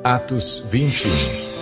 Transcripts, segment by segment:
Atos 21.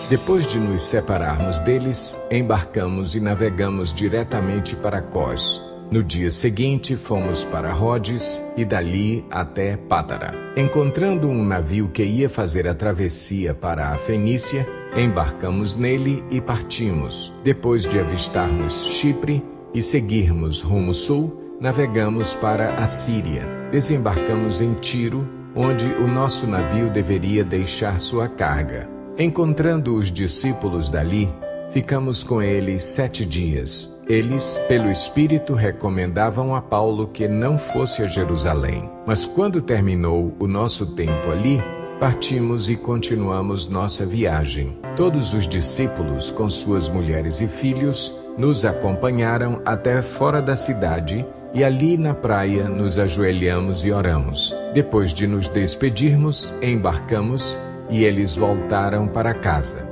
Depois de nos separarmos deles, embarcamos e navegamos diretamente para Cós. No dia seguinte, fomos para Rhodes e dali até Pátara. Encontrando um navio que ia fazer a travessia para a Fenícia, embarcamos nele e partimos. Depois de avistarmos Chipre e seguirmos rumo sul, navegamos para a Síria. Desembarcamos em Tiro, onde o nosso navio deveria deixar sua carga. Encontrando os discípulos dali, ficamos com eles 7 dias. Eles, pelo Espírito, recomendavam a Paulo que não fosse a Jerusalém. Mas quando terminou o nosso tempo ali, partimos e continuamos nossa viagem. Todos os discípulos, com suas mulheres e filhos, nos acompanharam até fora da cidade e ali na praia nos ajoelhamos e oramos. Depois de nos despedirmos, embarcamos e eles voltaram para casa.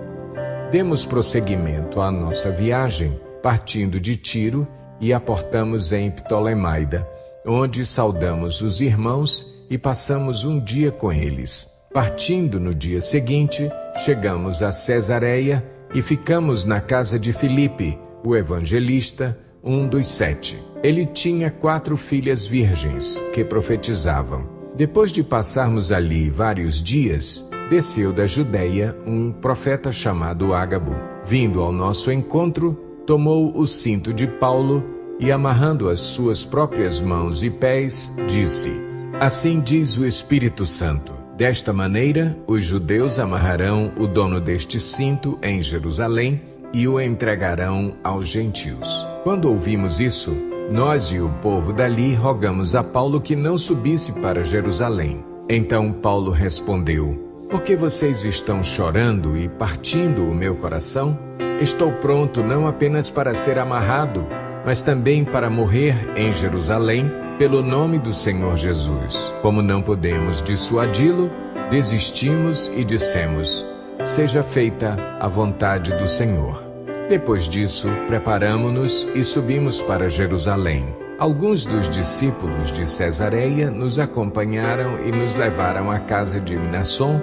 Demos prosseguimento à nossa viagem, partindo de Tiro e aportamos em Ptolemaida, onde saudamos os irmãos e passamos um dia com eles. Partindo no dia seguinte, chegamos a Cesareia e ficamos na casa de Filipe, o evangelista, um dos 7. Ele tinha 4 filhas virgens que profetizavam. Depois de passarmos ali vários dias, desceu da Judeia um profeta chamado Ágabo. Vindo ao nosso encontro, tomou o cinto de Paulo e, amarrando as suas próprias mãos e pés, disse: Assim diz o Espírito Santo, desta maneira os judeus amarrarão o dono deste cinto em Jerusalém e o entregarão aos gentios. Quando ouvimos isso, nós e o povo dali rogamos a Paulo que não subisse para Jerusalém. Então Paulo respondeu: Por que vocês estão chorando e partindo o meu coração? Estou pronto não apenas para ser amarrado, mas também para morrer em Jerusalém pelo nome do Senhor Jesus. Como não podemos dissuadi-lo, desistimos e dissemos: Seja feita a vontade do Senhor. Depois disso, preparamo-nos e subimos para Jerusalém. Alguns dos discípulos de Cesareia nos acompanharam e nos levaram à casa de Mnasson,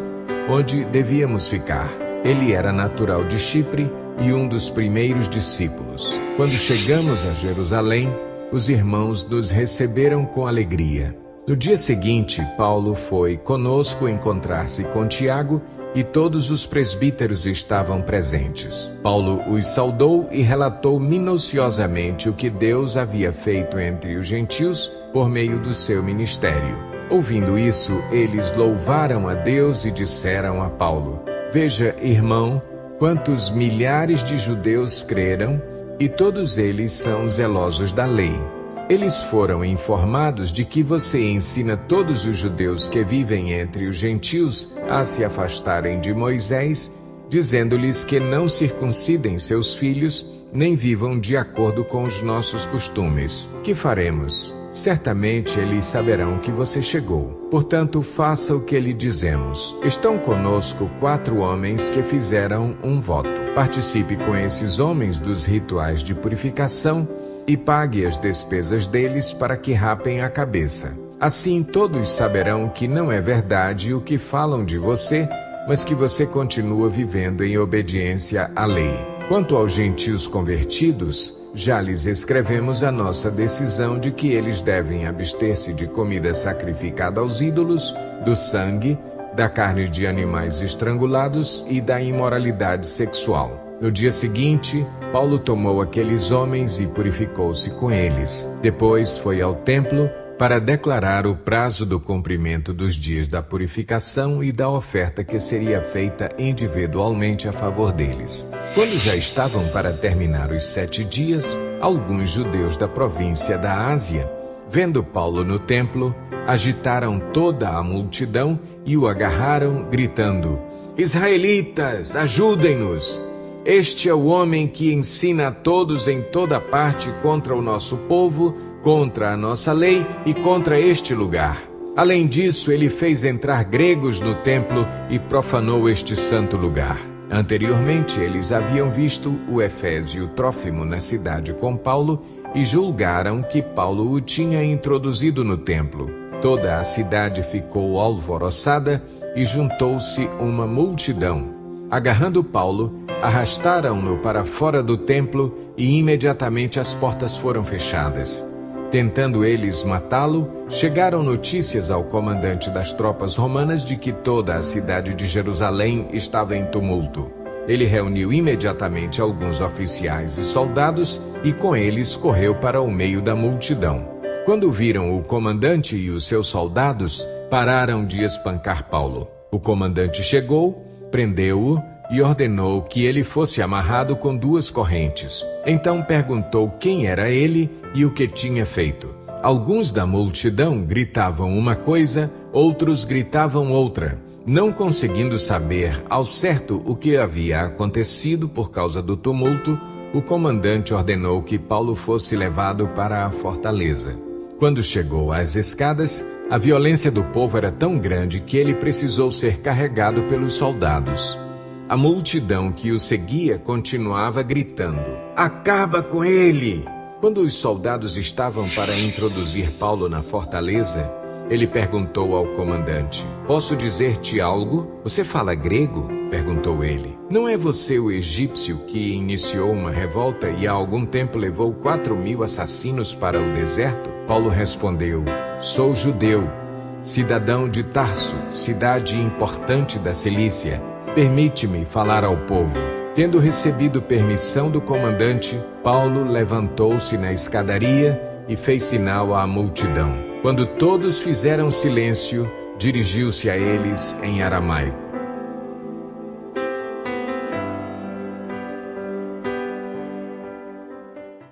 onde devíamos ficar. Ele era natural de Chipre e um dos primeiros discípulos. Quando chegamos a Jerusalém, os irmãos nos receberam com alegria. No dia seguinte, Paulo foi conosco encontrar-se com Tiago e todos os presbíteros estavam presentes. Paulo os saudou e relatou minuciosamente o que Deus havia feito entre os gentios por meio do seu ministério. Ouvindo isso, eles louvaram a Deus e disseram a Paulo: Veja, irmão, quantos milhares de judeus creram, e todos eles são zelosos da lei. Eles foram informados de que você ensina todos os judeus que vivem entre os gentios a se afastarem de Moisés, dizendo-lhes que não circuncidem seus filhos, nem vivam de acordo com os nossos costumes. Que faremos? Certamente eles saberão que você chegou. Portanto, faça o que lhe dizemos. Estão conosco 4 homens que fizeram um voto. Participe com esses homens dos rituais de purificação e pague as despesas deles para que rapem a cabeça. Assim todos saberão que não é verdade o que falam de você, mas que você continua vivendo em obediência à lei. Quanto aos gentios convertidos, já lhes escrevemos a nossa decisão de que eles devem abster-se de comida sacrificada aos ídolos, do sangue, da carne de animais estrangulados e da imoralidade sexual. No dia seguinte, Paulo tomou aqueles homens e purificou-se com eles. Depois foi ao templo para declarar o prazo do cumprimento dos dias da purificação e da oferta que seria feita individualmente a favor deles. Quando já estavam para terminar os 7 dias, alguns judeus da província da Ásia, vendo Paulo no templo, agitaram toda a multidão e o agarraram, gritando: Israelitas, ajudem-nos! Este é o homem que ensina a todos em toda parte contra o nosso povo, contra a nossa lei e contra este lugar. Além disso, ele fez entrar gregos no templo e profanou este santo lugar. Anteriormente, eles haviam visto o efésio Trófimo na cidade com Paulo e julgaram que Paulo o tinha introduzido no templo. Toda a cidade ficou alvoroçada e juntou-se uma multidão. Agarrando Paulo, arrastaram-no para fora do templo e imediatamente as portas foram fechadas. Tentando eles matá-lo, chegaram notícias ao comandante das tropas romanas de que toda a cidade de Jerusalém estava em tumulto. Ele reuniu imediatamente alguns oficiais e soldados e com eles correu para o meio da multidão. Quando viram o comandante e os seus soldados, pararam de espancar Paulo. O comandante chegou, prendeu-o e ordenou que ele fosse amarrado com 2 correntes. Então perguntou quem era ele e o que tinha feito. Alguns da multidão gritavam uma coisa, outros gritavam outra. Não conseguindo saber ao certo o que havia acontecido por causa do tumulto, o comandante ordenou que Paulo fosse levado para a fortaleza. Quando chegou às escadas, a violência do povo era tão grande que ele precisou ser carregado pelos soldados. A multidão que o seguia continuava gritando: "Acaba com ele!" Quando os soldados estavam para introduzir Paulo na fortaleza, ele perguntou ao comandante: "Posso dizer-te algo? Você fala grego?" perguntou ele. "Não é você o egípcio que iniciou uma revolta e há algum tempo levou 4.000 assassinos para o deserto?" Paulo respondeu: "Sou judeu, cidadão de Tarso, cidade importante da Cilícia. Permite-me falar ao povo." Tendo recebido permissão do comandante, Paulo levantou-se na escadaria e fez sinal à multidão. Quando todos fizeram silêncio, dirigiu-se a eles em aramaico: